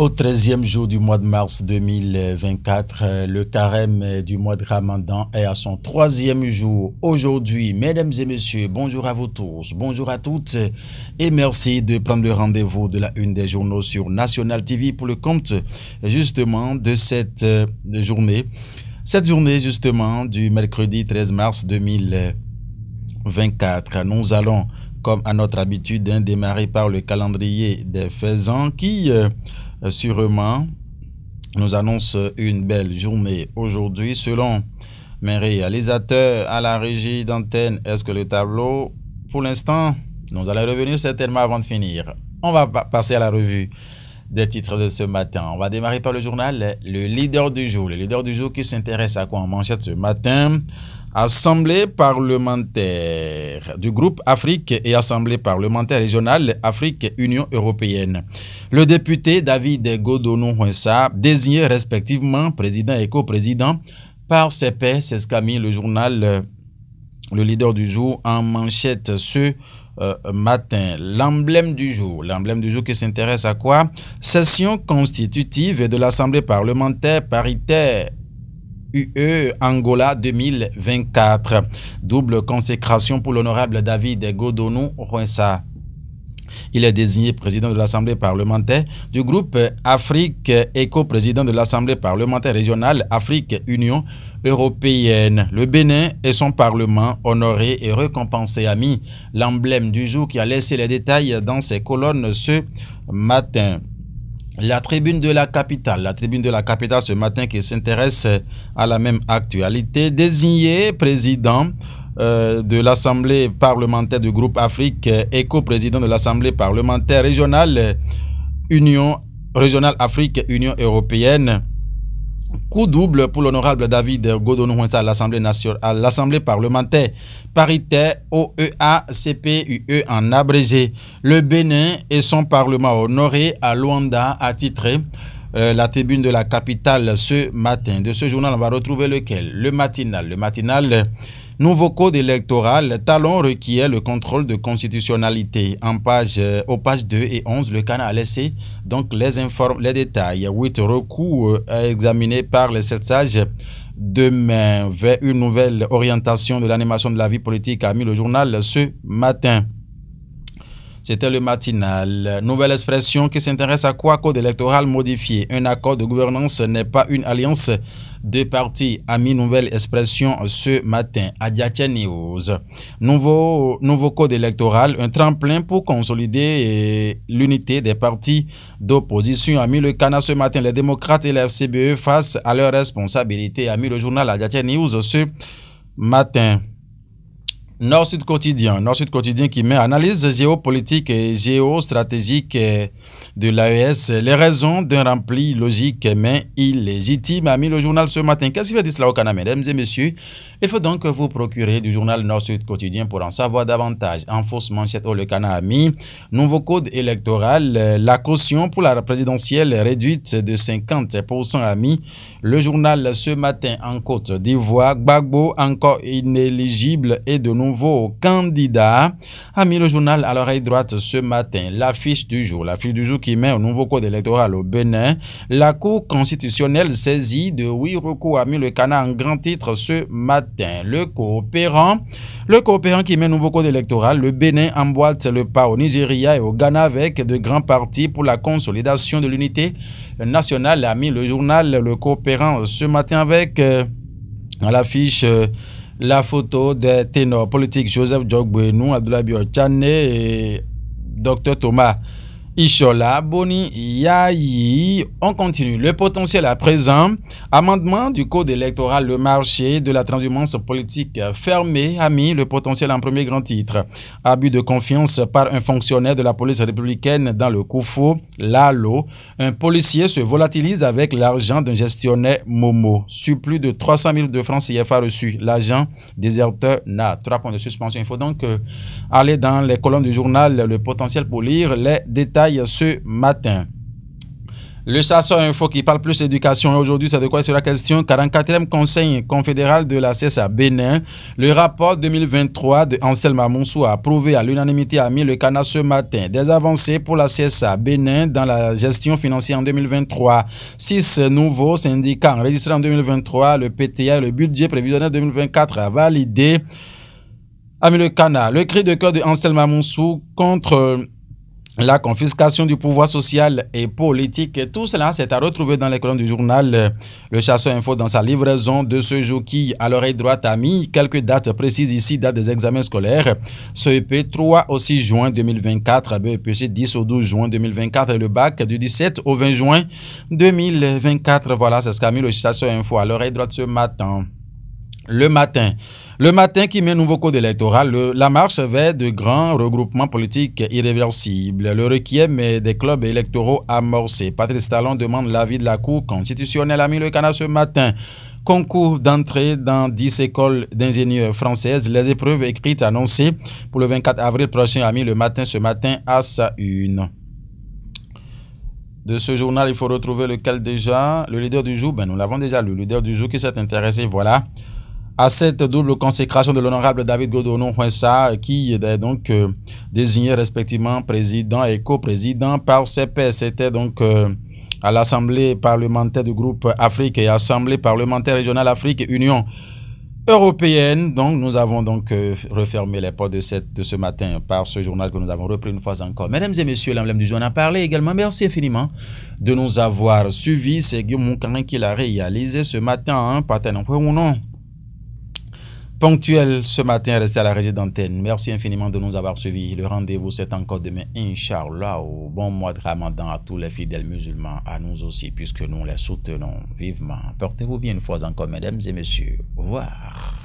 Au 13e jour du mois de mars 2024, le carême du mois de Ramadan est à son 3e jour. Aujourd'hui, mesdames et messieurs, bonjour à vous tous, bonjour à toutes et merci de prendre le rendez-vous de la une des journaux sur National TV pour le compte justement de cette journée. Cette journée justement du mercredi 13 mars 2024, nous allons comme à notre habitude démarrer par le calendrier des faisans qui sûrement nous annonce une belle journée aujourd'hui. Selon mes réalisateurs à la régie d'antenne, est-ce que le tableau, pour l'instant, nous allons revenir certainement avant de finir. On va passer à la revue des titres de ce matin. On va démarrer par le journal Le Leader du jour. Le Leader du jour qui s'intéresse à quoi en manchette ce matin? Assemblée parlementaire du groupe Afrique et Assemblée parlementaire régionale Afrique-Union européenne. Le député David Godonou-Hwensa, désigné respectivement président et coprésident par ses pairs, c'est ce qu'a mis le journal Le Leader du jour en manchette ce matin. L'emblème du jour qui s'intéresse à quoi? Session constitutive de l'Assemblée parlementaire paritaire UE Angola 2024. Double consécration pour l'honorable David Godonou-Hwensa. Il est désigné président de l'Assemblée parlementaire du groupe Afrique et coprésident de l'Assemblée parlementaire régionale Afrique-Union européenne. Le Bénin et son parlement honoré et récompensé a mis l'emblème du jour qui a laissé les détails dans ses colonnes ce matin. La tribune de la capitale ce matin qui s'intéresse à la même actualité. Désigné président de l'Assemblée parlementaire du groupe Afrique et coprésident de l'Assemblée parlementaire régionale Afrique Union européenne. Coup double pour l'honorable David Godonou-Hwensa à l'Assemblée parlementaire paritaire OEA-CPUE en abrégé. Le Bénin et son parlement honoré à Luanda a titré la tribune de la capitale ce matin. De ce journal, on va retrouver lequel? Le matinal. Nouveau code électoral, talon requiert le contrôle de constitutionnalité. Aux pages 2 et 11, le CAN a laissé donc les détails. 8 recours examinés par les 7 sages demain vers une nouvelle orientation de l'animation de la vie politique a mis le journal ce matin. C'était le matinal. Nouvelle expression qui s'intéresse à quoi? Code électoral modifié. Un accord de gouvernance n'est pas une alliance de partis. A mis nouvelle expression ce matin. Adiatia News. Nouveau code électoral. Un tremplin pour consolider l'unité des partis d'opposition. A mis le CANA ce matin. Les démocrates et la FCBE face à leurs responsabilités. A mis le journal Adiatia News ce matin. Nord-Sud quotidien qui met analyse géopolitique et géostratégique de l'AES, les raisons d'un rempli logique mais illégitime, a mis le journal ce matin. Qu'est-ce qui veut dire cela au Canada, mesdames et messieurs? Il faut donc vous procurer du journal Nord-Sud quotidien pour en savoir davantage. En fausse manchette, le Canada a mis nouveau code électoral, la caution pour la présidentielle réduite de 50% a mis le journal ce matin. En Côte d'Ivoire, Gbagbo encore inéligible et de nouveau candidat, a mis le journal à l'oreille droite ce matin. L'affiche du jour qui met un nouveau code électoral au Bénin. La Cour constitutionnelle saisie de 8 recours, a mis le Canada en grand titre ce matin. Le coopérant qui met un nouveau code électoral. Le Bénin emboîte le pas au Nigeria et au Ghana avec de grands partis pour la consolidation de l'unité nationale, a mis le journal Le Coopérant ce matin avec à l'affiche la photo des ténors politiques Joseph Djogbenou, Abdoulaye Biotchane et Dr Thomas Ishola, Boni Yayi. On continue. Le potentiel à présent. Amendement du code électoral. Le marché de la transhumance politique fermé, a mis le potentiel en premier grand titre. Abus de confiance par un fonctionnaire de la police républicaine dans le Koufo, Lalo. Un policier se volatilise avec l'argent d'un gestionnaire Momo. Surplus de 300 000 de francs CFA reçus. L'agent déserteur n'a 3 points de suspension. Il faut donc aller dans les colonnes du journal Le Potentiel pour lire les détails ce matin. Le chasseur info qui parle plus éducation. Aujourd'hui, c'est de quoi il sera question. 44e Conseil confédéral de la CESA Bénin. Le rapport 2023 de Anselme Mounsou a approuvé à l'unanimité à mis le canard ce matin. Des avancées pour la CESA Bénin dans la gestion financière en 2023. 6 nouveaux syndicats enregistrés en 2023. Le PTA et le budget prévisionnel 2024 a validé. Ami le canard. Le cri de cœur de Anselme Mounsou contre la confiscation du pouvoir social et politique, et tout cela c'est à retrouver dans les colonnes du journal Le Chasseur Info dans sa livraison de ce jour qui, à l'oreille droite, a mis quelques dates précises ici, date des examens scolaires. CEP 3 au 6 juin 2024, BEPC 10 au 12 juin 2024 et le bac du 17 au 20 juin 2024. Voilà, c'est ce qu'a mis Le Chasseur Info à l'oreille droite ce matin. Le matin qui met un nouveau code électoral, la marche vers de grands regroupements politiques irréversibles. Le requiem des clubs électoraux amorcés. Patrice Talon demande l'avis de la Cour constitutionnelle. A mis le canard ce matin. Concours d'entrée dans 10 écoles d'ingénieurs françaises. Les épreuves écrites annoncées pour le 24 avril prochain. A mis le matin ce matin à sa une. De ce journal, il faut retrouver lequel déjà? Le leader du jour, nous l'avons déjà, le leader du jour qui s'est intéressé, voilà, à cette double consécration de l'honorable David Godonou Huensa, qui est donc désigné respectivement président et coprésident par ses pairs. C'était donc à l'Assemblée parlementaire du groupe Afrique et Assemblée parlementaire régionale Afrique Union européenne. Donc nous avons donc refermé les portes de ce matin par ce journal que nous avons repris une fois encore. Mesdames et messieurs, l'emblème du jour en a parlé également. Merci infiniment de nous avoir suivis. C'est Guillaume Moukarin qui l'a réalisé ce matin, partenaire ou non ponctuel ce matin, restez à la régie d'antenne. Merci infiniment de nous avoir suivis. Le rendez-vous, c'est encore demain, Inch'Allah. Bon mois de Ramadan à tous les fidèles musulmans, à nous aussi, puisque nous les soutenons vivement. Portez-vous bien une fois encore, mesdames et messieurs. Au revoir.